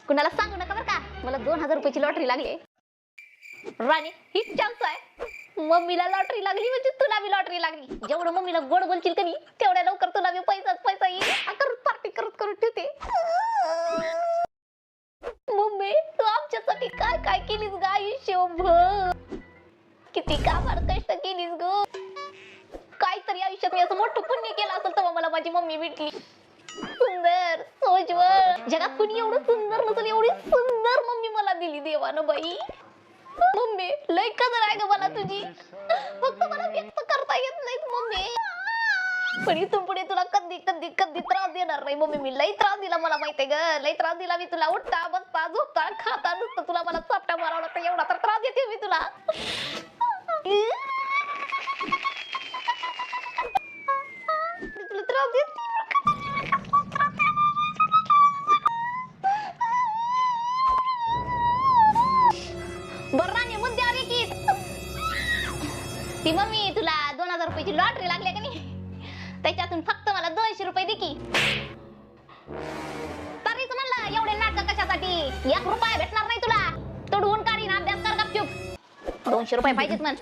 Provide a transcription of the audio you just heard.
कुणाला सांगू नका बरं का, मला 2000 रुपयाची लॉटरी लागली. राणी ही चान्स आहे. मम्मीला लॉटरी लागली म्हणजे तुला बी लॉटरी लागली. जेवढं मम्मीला गोड बोलशील कधी तेवढ्या लवकर तुला बी पैसा येईल. करून पार्टी करत ठेवते. मम्मी तू आमच्यासाठी काय काय केलीस ग आयुष्यभर, किती कामार कष्ट केलीस ग. काहीतरी आयुष्यात मी असं मोठं पुण्य केलं असेल तेव्हा मला माझी मम्मी भेटली. सुंदर सोज्वळ, जगात कुणी एवढं सुंदर नसेल एवढी सुंदर मम्मी मला दिली देवानं बाई. मम्मी लय कदर आहे ग मला तुझी, फक्त मला व्यक्त करता येत नाही मम्मी. पण इथून पुढे तुला कधी कधी कधी त्रास देणार नाही मम्मी. मी लई त्रास दिला मला माहितीये ग, लई त्रास दिला मी तुला. उठता बसता झोपता खाता नुसतं तुला मला चापटा मारावं लागतं, एवढा तर त्रास देते मी तुला. तुला त्रास देते. बरं राणी मुद्दे आले की ती मम्मी तुला 2000 रुपयाची लॉटरी लागली का नाही, त्याच्यातून फक्त मला 200 रुपये दे की. तरीच म्हणलं एवढे नाटक कशासाठी, 1 रुपया भेटणार नाही तुला. तोडून काढीन, अभ्यास कर गपचूप. 200 रुपये पाहिजेत म्हण.